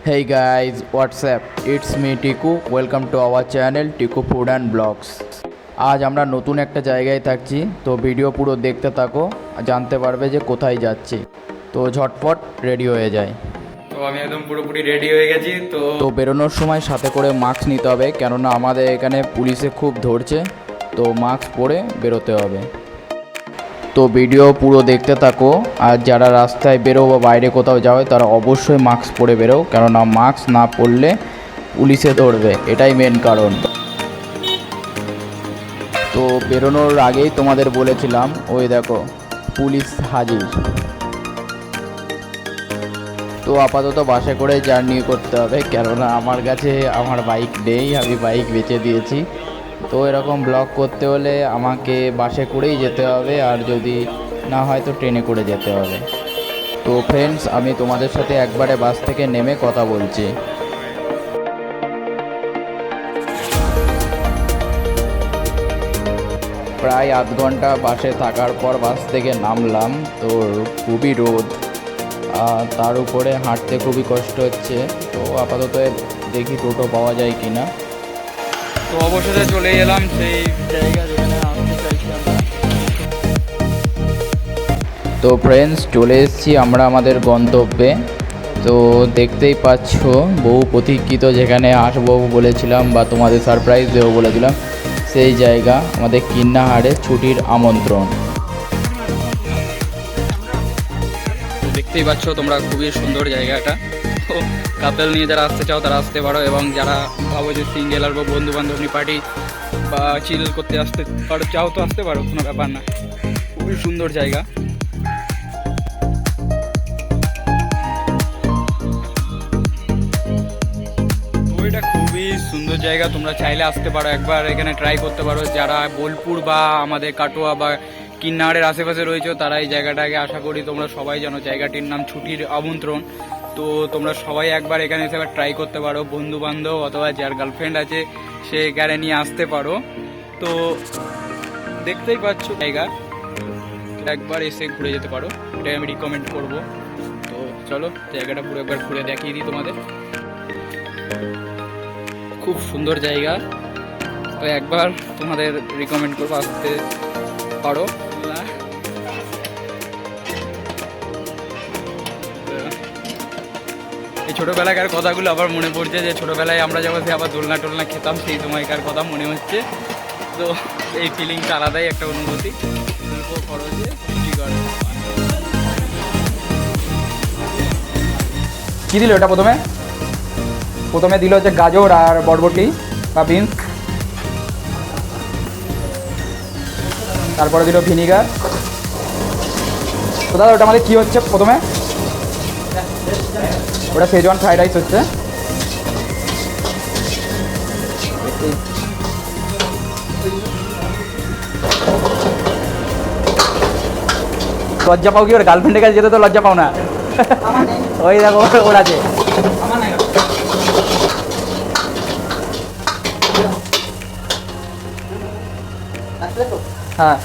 Hey guys, what's up? It's me Tiku. Welcome to our channel Tiku Food and Vlogs. আজ আমরা নতুন একটা জায়গায় থাকছি, তো ভিডিও পুরো দেখতে থাকো, জানতে পারবে যে কোথায় যাচ্ছি। তো ঝটপট রেডি হয়ে যায়। তো আমি একদম পুরোপুরি রেডি হয়ে গেছি। তো বেরোনোর সময় সাথে করে মাস্ক নিতে হবে, কেননা আমাদের এখানে পুলিশে খুব ধরছে, তো মাস্ক পরে বেরোতে হবে। তো ভিডিও পুরো দেখতে থাকো। আর যারা রাস্তায় বেরো বা বাইরে কোথাও যাও তারা অবশ্যই মাস্ক পরে বেরো, কেননা মাস্ক না পরলে পুলিশে ধরবে, এটাই মেন কারণ। তো বেরোনোর আগেই তোমাদের বলেছিলাম, ওই দেখো পুলিশ হাজির। তো আপাতত বাসে করে জার্নি করতে হবে, কেননা আমার কাছে আমার বাইক নেই, আমি বাইক বেচে দিয়েছি। তো এরকম ব্লগ করতে হলে আমাকে বাসে করেই যেতে হবে, আর যদি না হয় তো ট্রেনে করে যেতে হবে। তো ফ্রেন্ডস, আমি তোমাদের সাথে একবারে বাস থেকে নেমে কথা বলছি। প্রায় আধ ঘন্টা বাসে থাকার পর বাস থেকে নামলাম। তো খুবই রোদ, তার উপরে হাঁটতে খুবই কষ্ট হচ্ছে। তো আপাতত দেখি টোটো পাওয়া যায় কি না। তো অবশেষে চলে এলাম সেই জায়গা যেখানে আসতে চাইছি আমরা। তো ফ্রেন্ডস, চলে এসেছি আমরা আমাদের গন্তব্যে। তো দেখতেই পাচ্ছ, বহু প্রতীক্ষিত যেখানে আসবো বলেছিলাম বা তোমাদের সারপ্রাইজ দেবো বলেছিলাম, সেই জায়গা আমাদের কিন্নাহারে ছুটির আমন্ত্রণ। দেখতেই পাচ্ছ তোমরা, খুবই সুন্দর জায়গাটা। তো কাপেল নিয়ে যারা আসতে চাও তারা আসতে পারো, এবং যারা ভাবো যে সিঙ্গেল আর বন্ধু বান্ধব পার্টি বা চিল করতে আসতে পারো চাও তো আসতে পারো, কোনো ব্যাপার না। খুবই সুন্দর জায়গা। এটা খুবই সুন্দর জায়গা, তোমরা চাইলে আসতে পারো, একবার এখানে ট্রাই করতে পারো। যারা বোলপুর বা আমাদের কাটোয়া বা কিন্নাহারের আশেপাশে রয়েছে তারা এই জায়গাটাকে, আশা করি তোমরা সবাই জানো, জায়গাটির নাম ছুটির আমন্ত্রণ। তো তোমরা সবাই একবার এখানে এসে ট্রাই করতে পারো, বন্ধু বান্ধব অথবা যার গার্লফ্রেন্ড আছে সে এখানে নিয়ে আসতে পারো। তো দেখতেই পাচ্ছ জায়গা, একবার এসে ঘুরে যেতে পারো, এটাই আমি রিকমেন্ড করবো। তো চলো জায়গাটা পুরো একবার ঘুরে দেখিয়ে দিই তোমাদের। খুব সুন্দর জায়গা, তো একবার তোমাদের রিকমেন্ড করবো, আসতে পারো। এই ছোটোবেলাকার কথাগুলো আবার মনে পড়ছে, যে ছোটোবেলায় আমরা যখন আবার দোলনা টোলনা খেতাম সেই সময়কার কথা মনে হচ্ছে। তো এই ফিলিংটা আলাদাই একটা অনুভূতি। অল্প খরচে কী দিল এটা? প্রথমে দিল হচ্ছে গাজর আর বরবটি বা বিনস, তারপরে দিল ভিনিগার। তো দাদা ওটা আমাদের কী হচ্ছে প্রথমে? ওটা শেজওয়ান ফ্রাইড রাইস হচ্ছে। লজ্জা পাও কি? ওর গার্লফ্রেন্ডের কাছে যেতে তো লজ্জা পাও না? ওই দেখো ওর আছে। হ্যাঁ,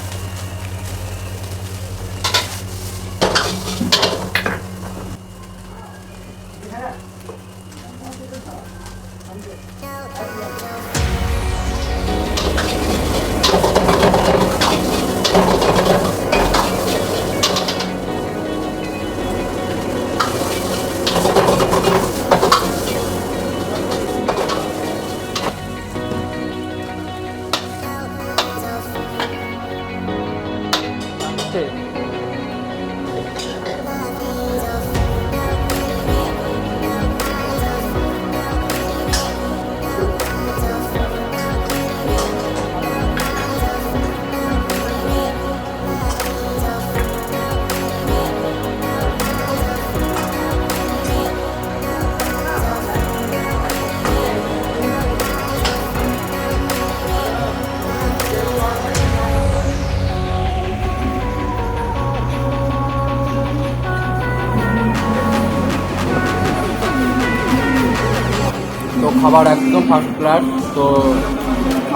তো খাবার একদম ফার্স্ট ক্লাস। তো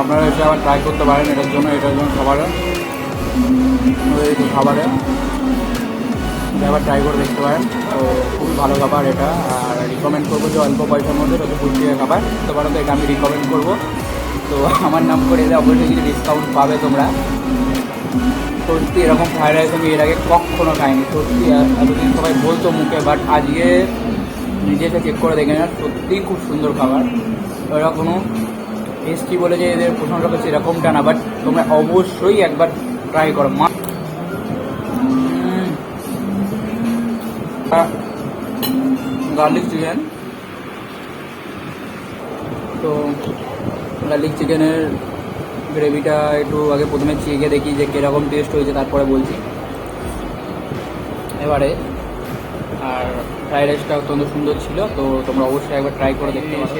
আপনারা এসে আবার ট্রাই করতে পারেন এটার জন্য খাবারে। এই তো খাবারে একবার ট্রাই করে দেখতে পারেন। তো খুবই ভালো খাবার এটা, আর রিকমেন্ড করবো যে অল্প পয়সার মধ্যে যত পুষ্টিকর খাবার তো পারো, তো এটা আমি রিকমেন্ড করবো। তো আমার নাম করে এলে অবশ্যই কিছু ডিসকাউন্ট পাবে তোমরা। সত্যি এরকম ফ্রাইড রাইস আমি এর আগে কখনো খাইনি, সত্যি এতদিন সবাই বলতো মুখে, বাট আজকে নিজে এসে চেক করে দেখে না, সত্যিই খুব সুন্দর খাবার। ওরা কোনো টেস্টি বলে যে এদের প্রশংসা করছে এরকমটা না, বাট তোমরা অবশ্যই একবার ট্রাই করো। গার্লিক চিকেন, তো গার্লিক চিকেনের গ্রেভিটা একটু আগে প্রথমে চেখে দেখি যে কীরকম টেস্ট হয়েছে, তারপরে বলছি এবারে। আর ফ্রাইড রাইসটা অত্যন্ত সুন্দর ছিল, তো তোমরা অবশ্যই একবার ট্রাই করে দেখতে পারো।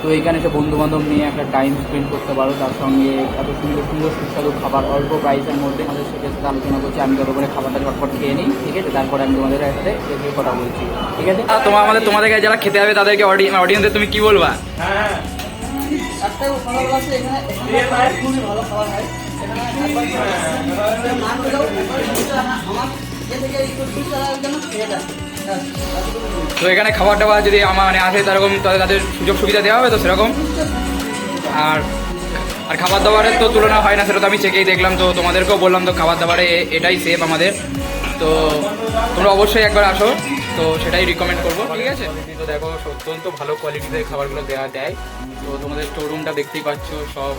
তো এইখানে এসে বন্ধুবান্ধব নিয়ে একটা টাইম স্পেন্ড করতে পারো, তার সঙ্গে এত সুন্দর সুন্দর সুস্বাদু খাবার অল্প প্রাইসের মধ্যে। আমাদের সাথে আলোচনা করছি, আমি তত করে খাবারটা ঝটপট খেয়ে নিই, ঠিক আছে? তারপরে আমি তোমাদের সাথে এসে কথা বলছি, ঠিক আছে? তোমাদের কাছে যারা খেতে হবে তাদেরকে অডিয়েন্সে তুমি কি বলবা? তো এখানে খাবার টাবার যদি মানে আসে সেরকম তাদের সুযোগ সুবিধা দেওয়া হবে তো সেরকম। আর আর খাবার দাবারের তো তুলনা হয় না, সেটা তো আমি চেকেই দেখলাম। তো তোমাদেরকেও বললাম, তো খাবার দাবারে এটাই সেফ আমাদের। তো তোমরা অবশ্যই একবার আসো, তো সেটাই রিকমেন্ড করবো, ঠিক আছে? তো দেখো অত্যন্ত ভালো কোয়ালিটিতে খাবারগুলো দেয়। তো তোমাদের স্টোররুমটা দেখতেই পাচ্ছ, সব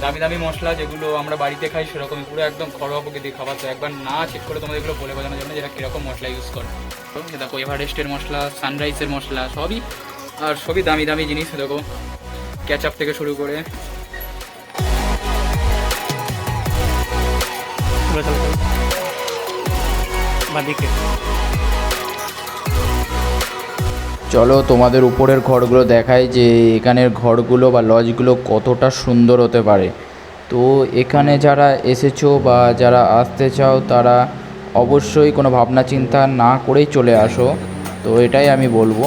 দামি দামি মশলা যেগুলো আমরা বাড়িতে খাই সেরকম পুরো একদম ঘরোয়া প্রকৃতির খাবার। তো একবার না চেক করে তোমাদের এগুলো বলে বোঝানোর জন্য যেটা কীরকম মশলা ইউজ করে। তো দেখো এভারেস্টের মশলা, সানরাইজের মশলা, সবই আর সবই দামি দামি জিনিস। দেখো ক্যাচআপ থেকে শুরু করে চলো তোমাদের উপরের ঘরগুলো দেখাই, যে এখানের ঘরগুলো বা লজগুলো কতটা সুন্দর হতে পারে। তো এখানে যারা এসেছো বা যারা আসতে চাও তারা অবশ্যই কোনো ভাবনা চিন্তা না করেই চলে আসো, তো এটাই আমি বলবো।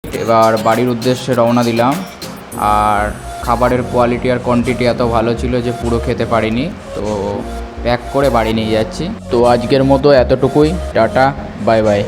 এবার বাড়ির উদ্দেশ্যে রওনা দিলাম, আর খাবারের কোয়ালিটি আর কোয়ান্টিটি এত ভালো ছিল যে পুরো খেতে পারিনি, তো প্যাক করে বাড়ি নিয়ে যাচ্ছি। তো আজকের মতো এতটুকুই, টাটা, বাই বাই।